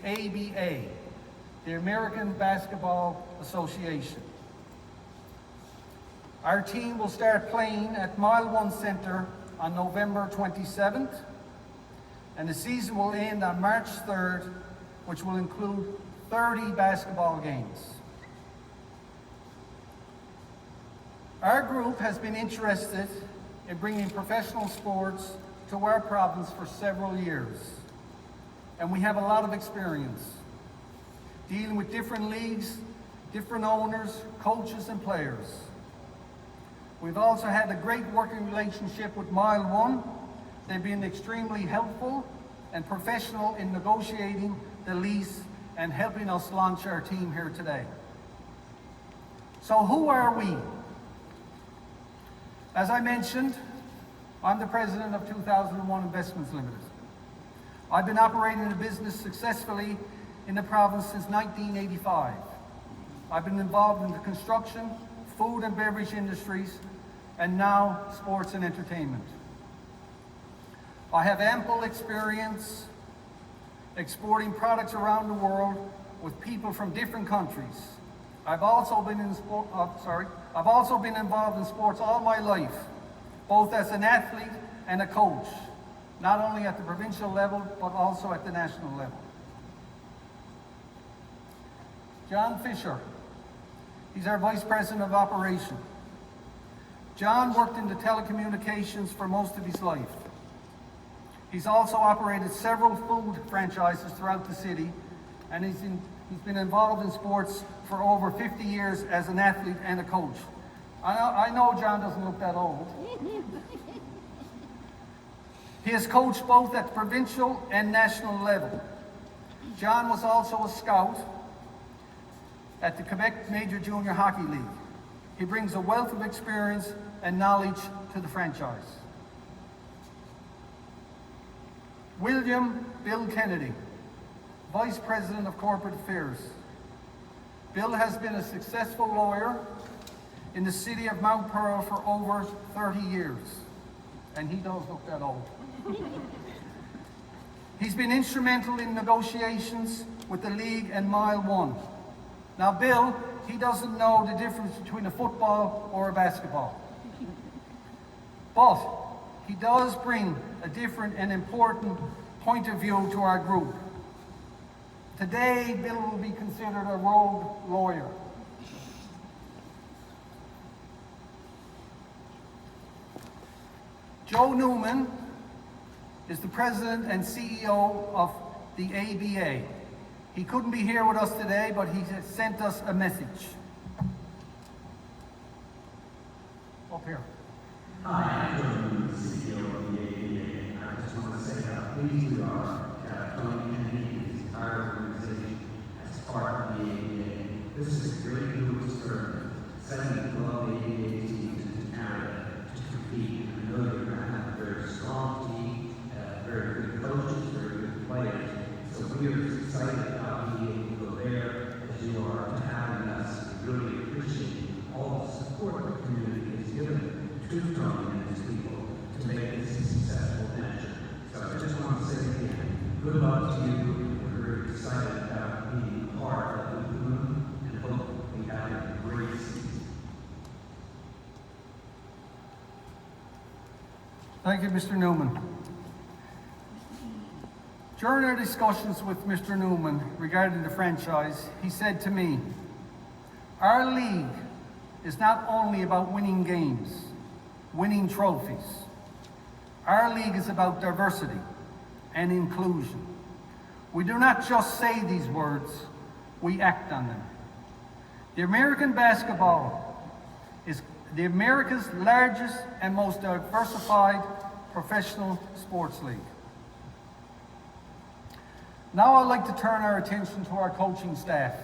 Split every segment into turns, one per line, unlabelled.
ABA, the American Basketball Association. Our team will start playing at Mile One Centre on November 27th, and the season will end on March 3rd, which will include 30 basketball games. Our group has been interested in bringing professional sports to our province for several years, and we have a lot of experience dealing with different leagues, different owners, coaches, and players. We've also had a great working relationship with Mile One. They've been extremely helpful and professional in negotiating the lease and helping us launch our team here today. So who are we? As I mentioned, I'm the president of 2001 Investments Limited. I've been operating the business successfully in the province since 1985. I've been involved in the construction, food and beverage industries, and now sports and entertainment. I have ample experience exporting products around the world with people from different countries. I've also been involved in sports all my life, both as an athlete and a coach, not only at the provincial level, but also at the national level. John Fisher, he's our Vice President of Operation. John worked in the telecommunications for most of his life. He's also operated several food franchises throughout the city, and he's been involved in sports for over 50 years as an athlete and a coach. I know John doesn't look that old. He has coached both at the provincial and national level. John was also a scout at the Quebec Major Junior Hockey League. He brings a wealth of experience and knowledge to the franchise. William Bill Kennedy, Vice President of Corporate Affairs. Bill has been a successful lawyer in the city of Mount Pearl for over 30 years, and he does look that old. He's been instrumental in negotiations with the league and Mile One. Now Bill, he doesn't know the difference between a football or a basketball. But he does bring a different and important point of view to our group. Today, Bill will be considered a rogue lawyer. Joe Newman is the President and CEO of the ABA. He couldn't be here with us today, but he has sent us a message. Up here.
Hi, I'm Joe Newman, the CEO of the ABA. I just want to say how pleased we are to have Tony Kennedy and his entire organization as part of the ABA. This is a great new experiment, sending 12 ABA teams into Canada to compete. I know you're going to have a very strong team, very good coaches, very good players. So we are excited about being able to go there as you are to having us. We really appreciate all the support the community has given to Tony and his people to make this a successful venture. So I just want to say again, good luck to you. We're very excited about being part of the movement and hope we have a great season.
Thank you, Mr. Newman. During our discussions with Mr. Newman regarding the franchise, he said to me, "Our league is not only about winning games, winning trophies. Our league is about diversity and inclusion. We do not just say these words, we act on them. The American basketball is the America's largest and most diversified professional sports league." Now I'd like to turn our attention to our coaching staff.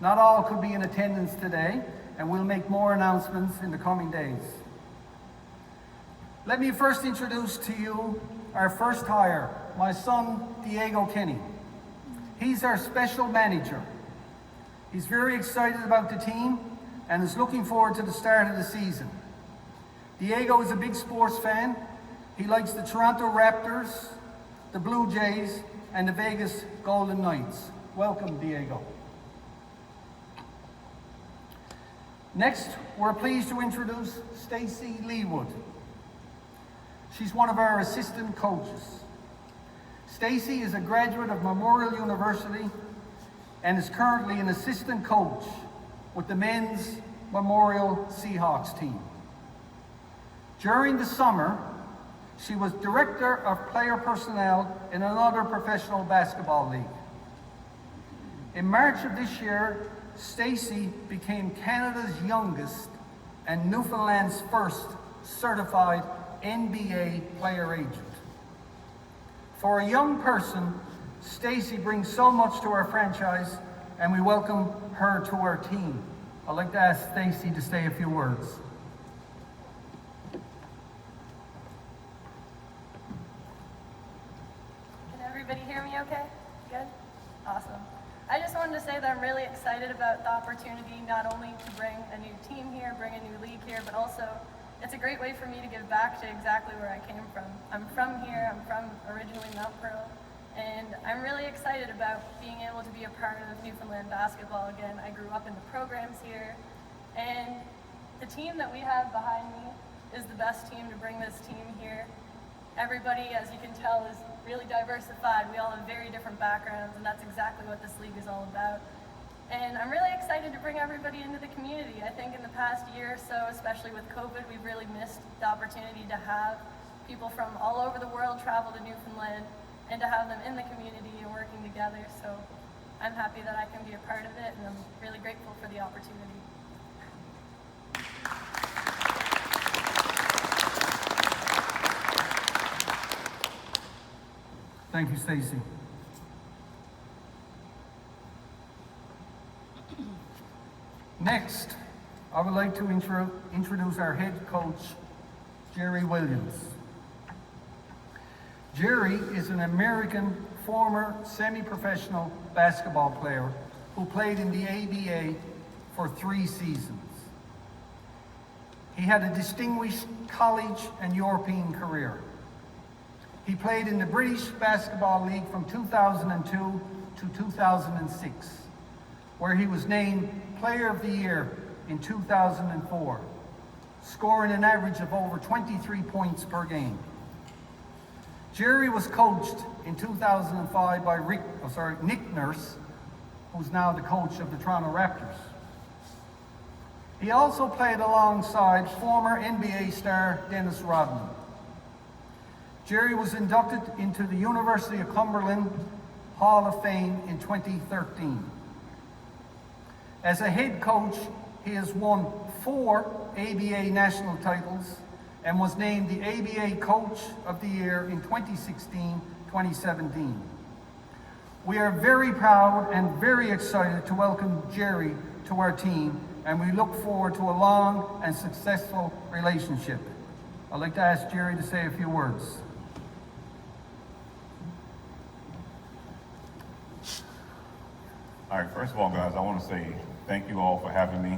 Not all could be in attendance today, and we'll make more announcements in the coming days. Let me first introduce to you our first hire, my son, Diego Kenny. He's our special manager. He's very excited about the team and is looking forward to the start of the season. Diego is a big sports fan. He likes the Toronto Raptors, the Blue Jays, and the Vegas Golden Knights. Welcome, Diego. Next, we're pleased to introduce Stacy Leewood. She's one of our assistant coaches. Stacy is a graduate of Memorial University and is currently an assistant coach with the men's Memorial Seahawks team. During the summer, she was director of player personnel in another professional basketball league. In March of this year, Stacy became Canada's youngest and Newfoundland's first certified NBA player agent. For a young person, Stacy brings so much to our franchise, and we welcome her to our team. I'd like to ask Stacy to say a few words.
Can everybody hear me okay? Good? Awesome. I just wanted to say that I'm really excited about the opportunity not only to bring a new team here, bring a new league here, but also it's a great way for me to give back to exactly where I came from. I'm from here, I'm from originally Mount Pearl, and I'm really excited about being able to be a part of Newfoundland basketball again. I grew up in the programs here, and the team that we have behind me is the best team to bring this team here. Everybody, as you can tell, is really diversified. We all have very different backgrounds, and that's exactly what this league is all about. And I'm really excited to bring everybody into the community. I think in the past year or so, especially with COVID, we've really missed the opportunity to have people from all over the world travel to Newfoundland and to have them in the community and working together. So I'm happy that I can be a part of it, and I'm really grateful for the opportunity.
Thank you, Stacy. Next, I would like to introduce our head coach, Jerry Williams. Jerry is an American former semi-professional basketball player who played in the ABA for 3 seasons. He had a distinguished college and European career. He played in the British Basketball League from 2002 to 2006, where he was named Player of the Year in 2004, scoring an average of over 23 points per game. Jerry was coached in 2005 by Nick Nurse, who's now the coach of the Toronto Raptors. He also played alongside former NBA star Dennis Rodman. Jerry was inducted into the University of Cumberland Hall of Fame in 2013. As a head coach, he has won 4 ABA national titles and was named the ABA Coach of the Year in 2016-2017. We are very proud and very excited to welcome Jerry to our team, and we look forward to a long and successful relationship. I'd like to ask Jerry to say a few words.
All right, first of all, guys, I want to say thank you all for having me.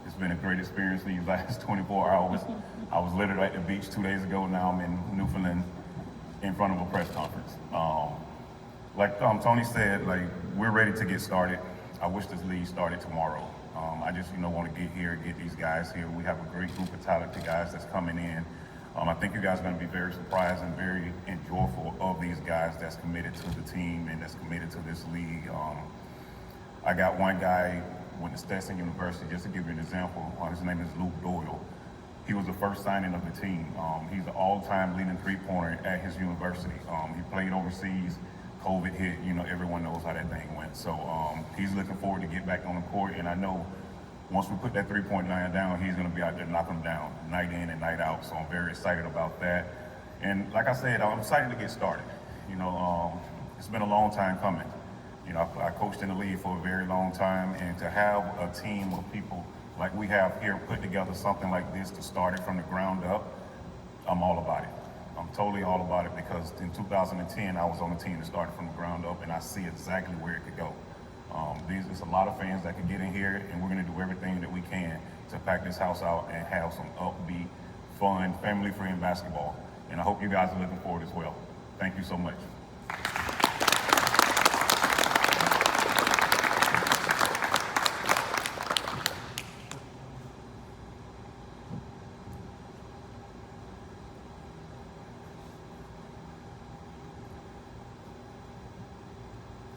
It's been a great experience these last 24 hours. I was literally at the beach 2 days ago. Now I'm in Newfoundland in front of a press conference. Like Tony said, we're ready to get started. I wish this league started tomorrow. I just want to get here, get these guys here. We have a great group of talented guys that's coming in. I think you guys are going to be very surprised and very enjoyable of these guys that's committed to the team and that's committed to this league. I got one guy went to Stetson University, just to give you an example. His name is Luke Doyle. He was the first signing of the team. He's an all-time leading three-pointer at his university. He played overseas. COVID hit, everyone knows how that thing went. So he's looking forward to get back on the court, and I know once we put that three-point line down, he's going to be out there knocking them down night in and night out. So I'm very excited about that. And like I said, I'm excited to get started. It's been a long time coming. I coached in the league for a very long time, and to have a team of people like we have here put together something like this to start it from the ground up, I'm all about it. I'm totally all about it, because in 2010, I was on the team that started from the ground up, and I see exactly where it could go. There's a lot of fans that can get in here, and we're going to do everything that we can to pack this house out and have some upbeat, fun, family-friendly basketball. And I hope you guys are looking forward as well. Thank you so much.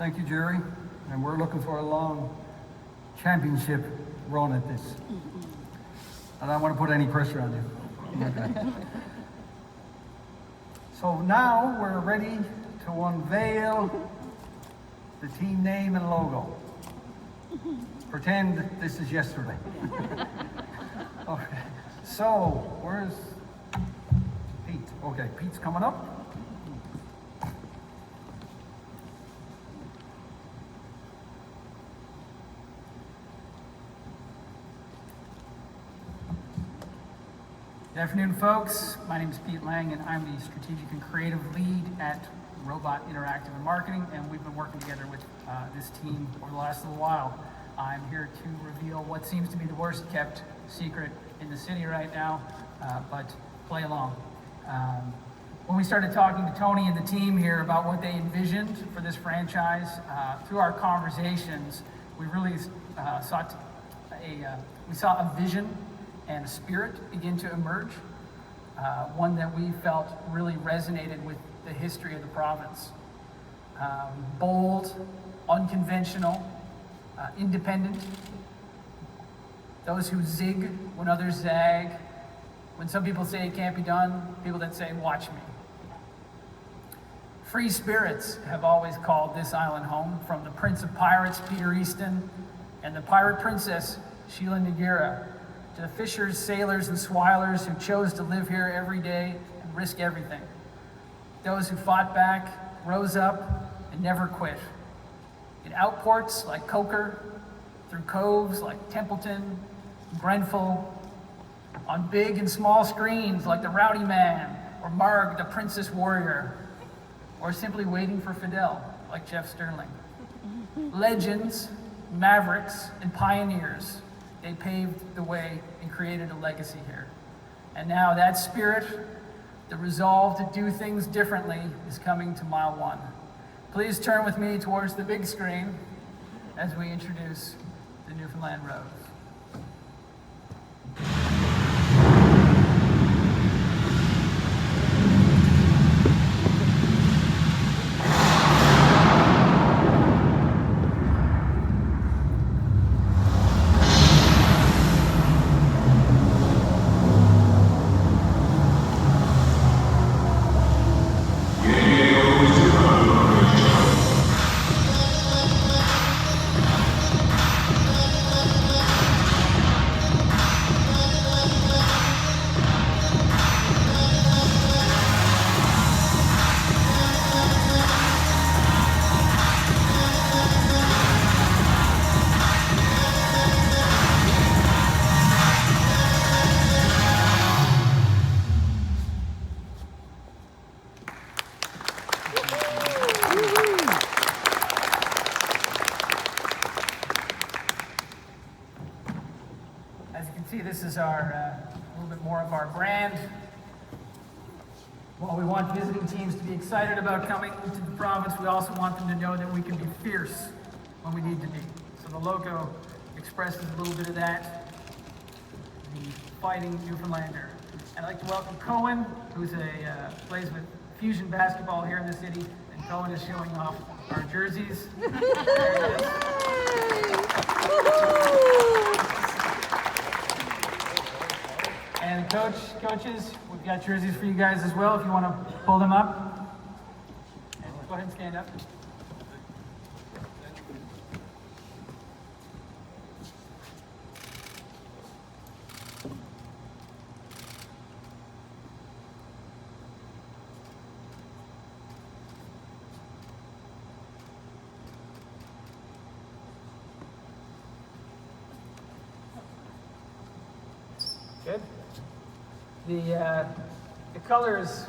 Thank you, Jerry. And we're looking for a long championship run at this. I don't want to put any pressure on you. Okay. So now we're ready to unveil the team name and logo. Pretend this is yesterday. Okay. So, where's Pete? Okay, Pete's coming up.
Good afternoon, folks. My name is Pete Lang, and I'm the strategic and creative lead at Robot Interactive and Marketing, and we've been working together with this team over the last little while. I'm here to reveal what seems to be the worst kept secret in the city right now, but play along. When we started talking to Tony and the team here about what they envisioned for this franchise, through our conversations, we really saw a vision and a spirit begin to emerge, one that we felt really resonated with the history of the province. Bold, unconventional, independent, those who zig when others zag, when some people say it can't be done, people that say, watch me. Free spirits have always called this island home, from the Prince of Pirates, Peter Easton, and the Pirate Princess, Sheila Nagira, to the fishers, sailors, and swilers who chose to live here every day and risk everything. Those who fought back, rose up, and never quit. In outports like Coker, through coves like Templeton, Grenfell, on big and small screens like The Rowdy Man, or Marg, the Princess Warrior, or simply waiting for Fidel, like Jeff Sterling. Legends, mavericks, and pioneers, they paved the way and created a legacy here. And now that spirit, the resolve to do things differently, is coming to Mile 1. Please turn with me towards the big screen as we introduce the Newfoundland Rose. This is a little bit more of our brand. While we want visiting teams to be excited about coming to the province, we also want them to know that we can be fierce when we need to be. So the logo expresses a little bit of that, the fighting Newfoundlander. I'd like to welcome Cohen, who's plays with Fusion basketball here in the city, and Cohen is showing off our jerseys. There it is. And coaches, we've got jerseys for you guys as well if you want to pull them up. And go ahead and stand up. Good. The colors,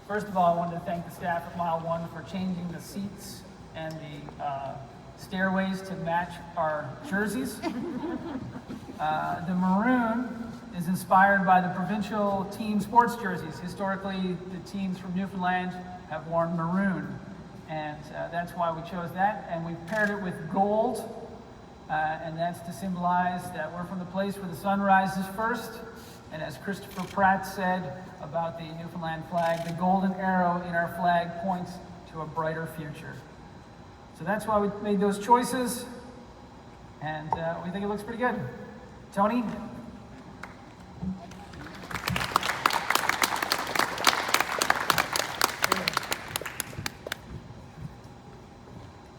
first of all, I wanted to thank the staff at Mile 1 for changing the seats and the stairways to match our jerseys. The maroon is inspired by the provincial team sports jerseys. Historically, the teams from Newfoundland have worn maroon, and that's why we chose that. And we've paired it with gold, and that's to symbolize that we're from the place where the sun rises first. And as Christopher Pratt said about the Newfoundland flag, the golden arrow in our flag points to a brighter future. So that's why we made those choices, and we think it looks pretty good. Tony?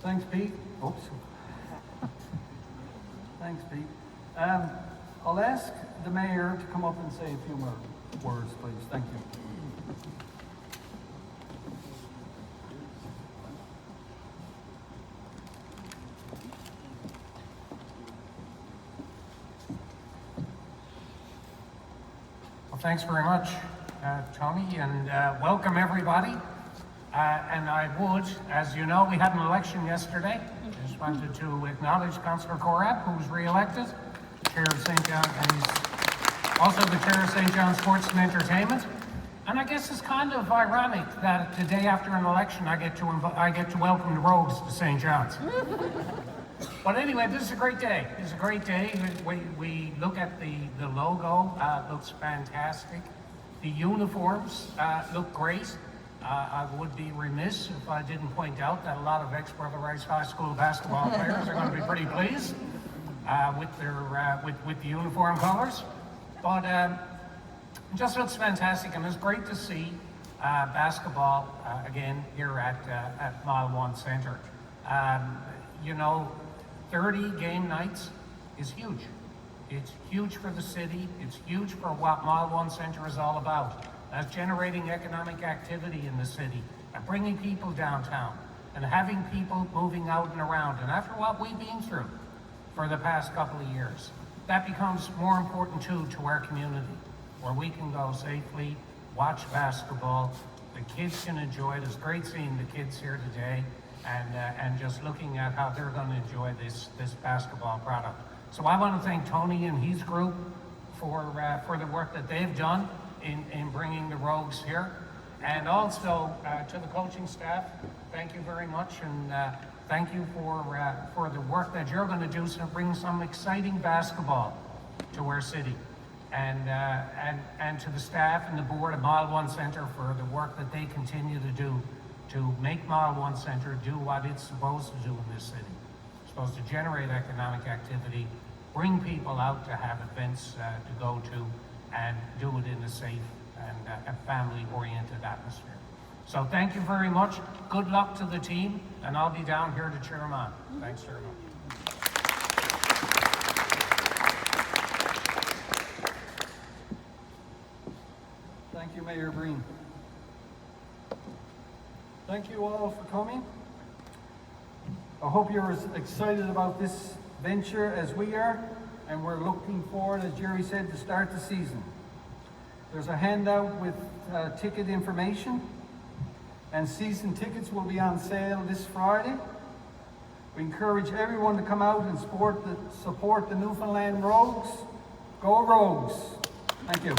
Thanks, Pete. Oops. Thanks, Pete. I'll ask the mayor to come up and say a few more words, please. Thank you.
Well, thanks very much, Tony, and welcome everybody. And I would, as you know, we had an election yesterday. Just wanted to acknowledge Councillor Corab, who was re-elected, chair of St. John, and he's also the chair of St. John Sports and Entertainment. And I guess it's kind of ironic that the day after an election, I get to welcome the Rogues to St. John's. But anyway, this is a great day. It's a great day. We look at the logo, looks fantastic. The uniforms look great. I would be remiss if I didn't point out that a lot of ex-Brother Rice High School basketball players are going to be pretty pleased with the uniform colors. But it just looks fantastic, and it's great to see basketball again here at Mile 1 Centre. You know, 30 game nights is huge. It's huge for the city. It's huge for what Mile 1 Centre is all about. That's generating economic activity in the city and bringing people downtown and having people moving out and around. And after what we've been through for the past couple of years, that becomes more important too to our community, where we can go safely, watch basketball, the kids can enjoy it. It's great seeing the kids here today and just looking at how they're going to enjoy this basketball product. So I want to thank Tony and his group for the work that they've done in bringing the Rogues here. And also to the coaching staff, thank you very much, and thank you for the work that you're going to do to bring some exciting basketball to our city. And to the staff and the board of Mile 1 Centre for the work that they continue to do to make Mile 1 Centre do what it's supposed to do in this city. It's supposed to generate economic activity, bring people out to have events to go to, and do it in a safe and family-oriented atmosphere. So thank you very much. Good luck to the team, and I'll be down here to cheer them on. Thanks very much.
Thank you, Mayor Breen. Thank you all for coming. I hope you're as excited about this venture as we are, and we're looking forward, as Jerry said, to start the season. There's a handout with ticket information, and season tickets will be on sale this Friday. We encourage everyone to come out and support the Newfoundland Rogues. Go Rogues! Thank you.